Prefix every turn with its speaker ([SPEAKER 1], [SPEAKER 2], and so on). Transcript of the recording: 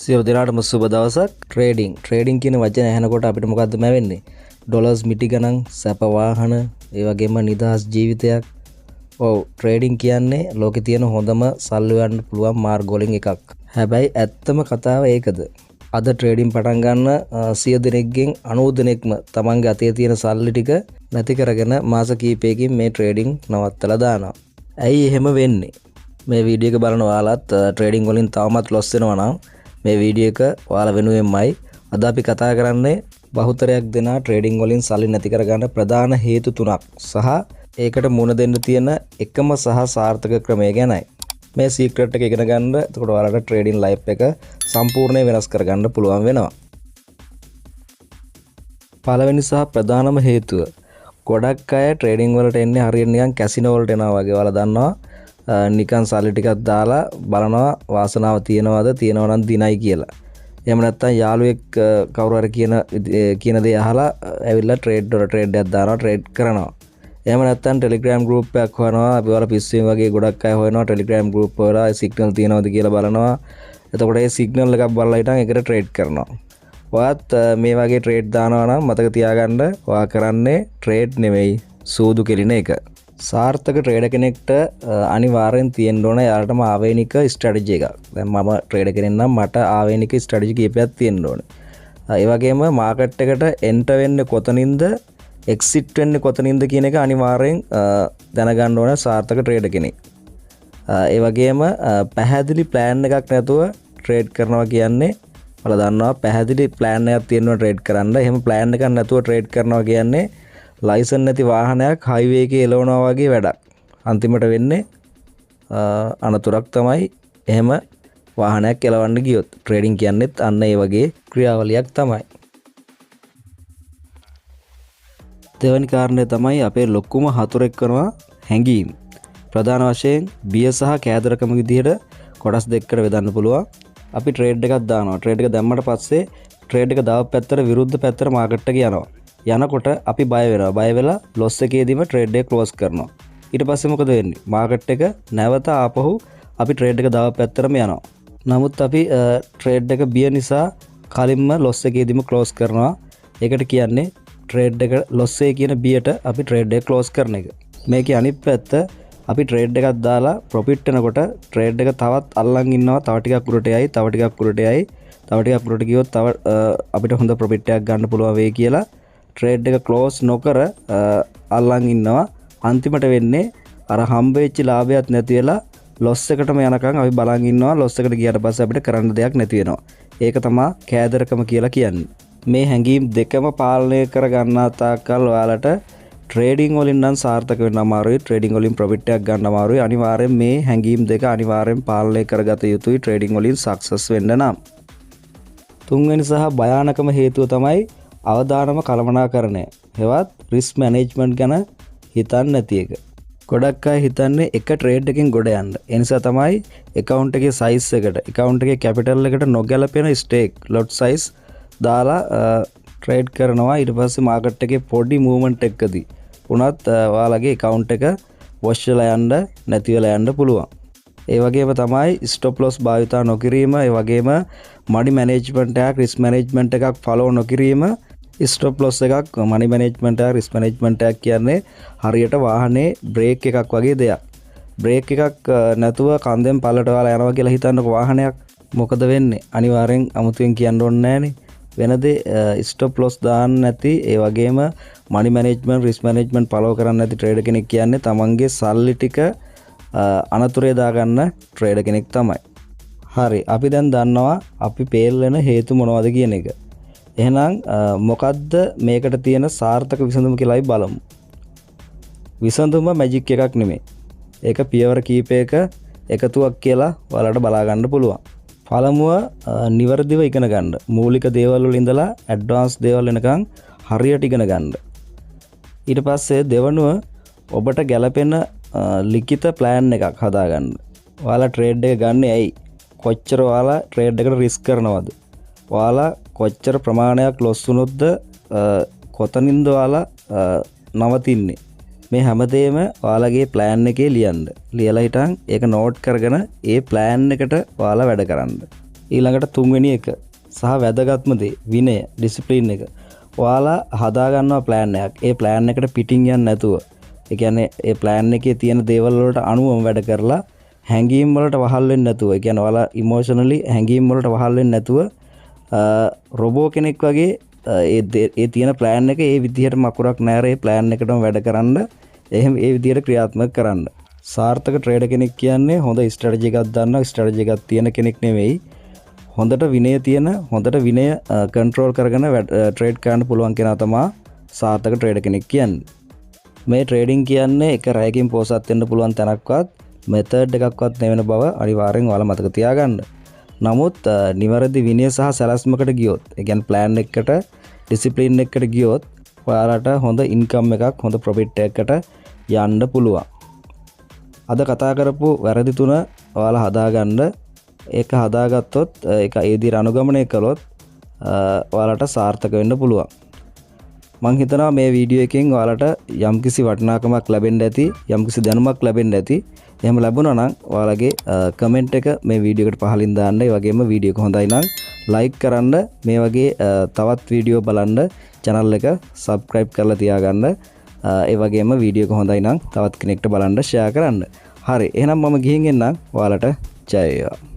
[SPEAKER 1] සියලු දෙනාටම සුබ දවසක්. ට්‍රේඩින් කියන වචන ඇහෙනකොට අපිට මොකද්ද මැවෙන්නේ? ඩොලර්ස් මිටි ගණන්, සැප වාහන, ඒ වගේම නිදහස් ජීවිතයක්. ඔව්, ට්‍රේඩින් කියන්නේ ලෝකේ තියෙන හොඳම සල්ලි ගන්න පුළුවන් මාර්ග වලින් එකක්. හැබැයි ඇත්තම කතාව ඒකද? අද ට්‍රේඩින් පටන් ගන්න 100 දෙනෙක්ගෙන් 90 දෙනෙක්ම තමන්ගේ අතේ තියෙන සල්ලි ටික නැති කරගෙන මාස කිහිපයකින් මේ ට්‍රේඩින් නවත්තලා දානවා. ඇයි එහෙම වෙන්නේ? මේ වීඩියෝ එක බලන ඔයාලත් ට්‍රේඩින් වලින් තවමත් ලොස් වෙනවා නම් මේ වීඩියෝ එක ඔයාලා වෙනුවෙන්මයි. අද අපි කතා කරන්නේ බහුතරයක් දෙනා ට්‍රේඩින් වලින් සල්ලි නැති කරගන්න ප්‍රධාන හේතු තුනක් සහ ඒකට මුහුණ දෙන්න තියෙන එකම සහ සාර්ථක ක්‍රමය ගැනයි. මේ සීක්‍රට් එක ඉගෙන ගන්න එතකොට ඔයාලට ට්‍රේඩින් ලයිෆ් එක සම්පූර්ණයෙන් වෙනස් කරගන්න පුළුවන් වෙනවා. පළවෙනි සහ ප්‍රධානම හේතුව ගොඩක් අය ට්‍රේඩින් වලට එන්නේ හරියට නිකන් කැසිනෝ වලට එනවා වගේ. ඔයාලා දන්නවා නිකන් සල්ලි ටිකක් දාලා බලනවා වාසනාව තියෙනවද, තියෙනවා නම් දිනයි කියලා. එහෙම නැත්නම් යාළුවෙක් කවුරු හරි කියන දේ අහලා ඇවිල්ලා ට්‍රේඩ් එකක් දානවා, ට්‍රේඩ් කරනවා. එහෙම නැත්නම් ටෙලිග්‍රෑම් ගෲප් එකක් හොයනවා. අපි වල පිස්සුවෙන් වගේ ගොඩක් අය හොයනවා ටෙලිග්‍රෑම් ගෲප් වල සිග්නල් තියෙනවද කියලා බලනවා. එතකොට ඒ සිග්නල් එකක් බලලා හිටන් ඒකට ට්‍රේඩ් කරනවා. ඔයත් මේ වගේ ට්‍රේඩ් දානවා නම් මතක තියාගන්න ඔයා කරන්නේ ට්‍රේඩ් නෙවෙයි, සූදු කෙලින එක. සාර්ථක ට්‍රේඩර් කෙනෙක්ට අනිවාර්යෙන් තියෙන්න ඕන යාලටම ආවේනික ස්ට්‍රැටජි එකක්. දැන් මම ට්‍රේඩර් කෙනෙක් නම් මට ආවේනික ස්ට්‍රැටජි කීපයක් තියෙන්න ඕනේ. ඒ වගේම මාකට් එකට එන්ටර් වෙන්නේ කොතනින්ද, එක්සිට් වෙන්නේ කොතනින්ද කියන එක අනිවාර්යෙන් දැනගන්න ඕන සාර්ථක ට්‍රේඩර් කෙනෙක්. ඒ වගේම පැහැදිලි ප්ලෑන් එකක් නැතුව ට්‍රේඩ් කරනවා කියන්නේ ඔයාලා දන්නවා පැහැදිලි ප්ලෑන් එකක් තියෙනවා ට්‍රේඩ් කරන්න. එහෙම ප්ලෑන් එකක් නැතුව ට්‍රේඩ් කරනවා කියන්නේ ලයිසන් නැති වාහනයක් හයිවේ එකේ එලවනවා වගේ වැඩක්. අන්තිමට වෙන්නේ අනතුරක් තමයි. එහෙම වාහනයක් එලවන්න ගියොත් ට්‍රේඩින් කියන්නේත් අන්න ඒ වගේ ක්‍රියාවලියක් තමයි. දෙවැනි කාරණය තමයි අපේ ලොකුම හතුරෙක් කරනවා හැඟීම්. ප්‍රධාන වශයෙන් බිය සහ කෑදරකම විදිහට කොටස් දෙකකට බෙදන්න පුළුවන්. අපි ට්‍රේඩ් එකක් දානවා. ට්‍රේඩ් එක දැම්මට පස්සේ ට්‍රේඩ් එක දාව පැත්තට විරුද්ධ පැත්තට මාකට් එක යනවා. යනකොට අපි බය වෙනවා. බය වෙලා ලොස් එකේදීම ට්‍රේඩ් එක ක්ලෝස් කරනවා. ඊට පස්සේ මොකද වෙන්නේ? මාකට් එක නැවත ආපහු අපි ට්‍රේඩ් එක දාව පැත්තටම යනවා. නමුත් අපි ට්‍රේඩ් එක බිය නිසා කලින්ම ලොස් එකේදීම ක්ලෝස් කරනවා. ඒකට කියන්නේ ට්‍රේඩ් එක ලොස් එකේ කියන බියට අපි ට්‍රේඩ් එක ක්ලෝස් කරන එක. මේකේ අනිත් පැත්ත අපි ට්‍රේඩ් එකක් දාලා ප්‍රොෆිට් වෙනකොට ට්‍රේඩ් එක තවත් අල්ලන් ඉන්නවා. තව ටිකක් උඩට යයි, තව ටිකක් උඩට යයි, තව ටිකක් උඩට ගියොත් තව අපිට හොඳ ප්‍රොෆිට් එකක් ගන්න පුළුවන් වෙයි කියලා ට්‍රේඩ් එක ක්ලෝස් නොකර අල්ලන් ඉන්නවා. අන්තිමට වෙන්නේ අර හම්බ වෙච්ච ලාභයක් නැති වෙලා ලොස් එකටම යනකම් අපි බලන් ඉන්නවා. ලොස් එකට ගියාට පස්සේ අපිට කරන්න දෙයක් නැති වෙනවා. ඒක තමයි කෑදරකම කියලා කියන්නේ. මේ හැඟීම් දෙකම පාලනය කර ගන්නා තාක්කල් ඔයාලට ට්‍රේඩින් වලින් නම් සාර්ථක වෙන්න අමාරුයි. ට්‍රේඩින් වලින් ප්‍රොෆිට් එකක් ගන්න අමාරුයි. අනිවාර්යෙන් මේ හැඟීම් දෙක අනිවාර්යෙන් පාලනය කරගත යුතුයි ට්‍රේඩින් වලින් සක්සස් වෙන්න නම්. තුන්වෙනි සහ භයානකම හේතුව තමයි අවදානම කළමනාකරණය. හෙවත් රිස්ක් මැනේජ්මන්ට් ගැන හිතන්නේ නැති එක. ගොඩක් අය හිතන්නේ එක ට්‍රේඩ් එකකින් ගොඩ යන්න. ඒ නිසා තමයි account එකේ size එකට, account එකේ capital එකට නොගැලපෙන stake lot size දාලා ට්‍රේඩ් කරනවා. ඊට පස්සේ මාකට් එකේ පොඩි movement එකකදී උනත් ඔයාලගේ account එක wash වෙලා යන්න, නැති වෙලා යන්න පුළුවන්. ඒ වගේම තමයි stop loss භාවිතා නොකිරීම, ඒ වගේම money management එකක්, risk management එකක් follow නොකිරීම. stop loss එකක්, money management එකක්, risk management එකක් කියන්නේ හරියට වාහනේ බ්‍රේක් එකක් වගේ දෙයක්. බ්‍රේක් එකක් නැතුව කන්දෙන් පල්ලට ඔයාලා යනවා කියලා හිතන්නකො වාහනයක්. මොකද වෙන්නේ? අනිවාර්යෙන් අමුතුවෙන් කියන්න ඕනේ නැහනේ. වෙනදේ stop loss දාන්න නැති, ඒ වගේම money management, risk management follow කරන්නේ නැති ට්‍රේඩර් කෙනෙක් කියන්නේ තමන්ගේ සල්ලි ටික අනතුරේ දාගන්න ට්‍රේඩර් කෙනෙක් තමයි. හරි, අපි දැන් දන්නවා අපි ෆේල් වෙන හේතු මොනවද කියන එක. එහෙනම් මොකද්ද මේකට තියෙන සාර්ථක විසඳුම කියලායි බලමු. විසඳුම මැජික් එකක් නෙමෙයි. ඒක පියවර කීපයක එකතුවක් කියලා ඔයාලට බලා ගන්න පුළුවන්. පළමුව නිවර්දිව ඉගෙන ගන්න. මූලික දේවල් වල ඉඳලා ඇඩ්වාන්ස් දේවල් වෙනකන් හරියට ඉගෙන ගන්න. ඊට පස්සේ දෙවනුව ඔබට ගැළපෙන ලිඛිත ප්ලෑන් එකක් හදාගන්න. ඔයාලා ට්‍රේඩ් එක ගන්න ඇයි? කොච්චර ඔයාලා ට්‍රේඩ් එකට රිස්ක් කරනවද? ඔයාලා කොච්චර ප්‍රමාණයක් ලොස් වුණොත්ද කොතනින්ද ඔයාලා නවතින්නේ? මේ හැමදේම ඔයාලගේ ප්ලෑන් එකේ ලියන්න. ලියලා හිටන් ඒක නෝට් කරගෙන ඒ ප්ලෑන් එකට ඔයාලා වැඩ කරන්න. ඊළඟට තුන්වෙනි එක සහ වැදගත්ම දේ විනය ඩිසිප්ලින් එක. ඔයාලා හදාගන්නවා ප්ලෑන් එකක්. ඒ ප්ලෑන් එකට පිටින් යන්නේ නැතුව, ඒ කියන්නේ ඒ ප්ලෑන් එකේ තියෙන දේවල් වලට අනුවම වැඩ කරලා හැංගීම් වලට වහල් වෙන්නේ නැතුව, ඒ කියන්නේ ඔයාලා ඉමෝෂනලි හැංගීම් වලට වහල් වෙන්නේ නැතුව රොබෝ කෙනෙක් වගේ ඒ තියෙන ප්ලෑන් එක ඒ විදිහට මකුරක් නැර ඒ ප්ලෑන් එකටම වැඩ කරන්න, එහෙම ඒ විදිහට ක්‍රියාත්මක කරන්න. සාර්ථක ට්‍රේඩර් කෙනෙක් කියන්නේ හොඳ ස්ට්‍රැටජි එකක් දන්න, ස්ට්‍රැටජි එකක් තියෙන කෙනෙක් නෙවෙයි. හොඳට විනය තියෙන, හොඳට විනය කන්ට්‍රෝල් කරගෙන ට්‍රේඩ් කරන්න පුළුවන් කෙනා තමයි සාර්ථක ට්‍රේඩර් කෙනෙක් කියන්නේ. මේ ට්‍රේඩින් කියන්නේ එක රැයකින් පොසත් වෙන්න පුළුවන් තැනක්වත් මෙතඩ් එකක්වත් නෙවෙන බව අනිවාර්යෙන් ඔයාලා මතක තියාගන්න. නමුත් නිවැරදි විනය සහ සැලැස්මකට ගියොත්, ඒ කියන්නේ ප්ලෑන් එකකට, ඩිසිප්ලින් එකකට ගියොත් ඔයාලට හොඳ ඉන්කම් එකක්, හොඳ ප්‍රොෆිට් එකකට යන්න පුළුවන්. අද කතා කරපු වැරදි තුන ඔයාලා හදාගන්න. ඒක හදාගත්තොත්, ඒක ඒ විදිහට අනුගමනය කළොත් ඔයාලට සාර්ථක වෙන්න පුළුවන්. මං හිතනවා මේ වීඩියෝ එකෙන් ඔයාලට යම්කිසි වටිනාකමක් ලැබෙන්න ඇති, යම්කිසි දැනුමක් ලැබෙන්න ඇති. එහෙම ලැබුණා නම් ඔයාලගේ කමෙන්ට් එක මේ වීඩියෝ එකට පහලින් දාන්න. ඒ වගේම වීඩියෝ එක හොඳයි නම් ලයික් කරන්න. මේ වගේ තවත් වීඩියෝ බලන්න channel එක subscribe කරලා තියාගන්න. ඒ වගේම වීඩියෝ එක හොඳයි නම් තවත් කෙනෙක්ට බලන්න share කරන්න. හරි. එහෙනම් මම ගිහින් එන්නම්. ඔයාලට ජය වේවා.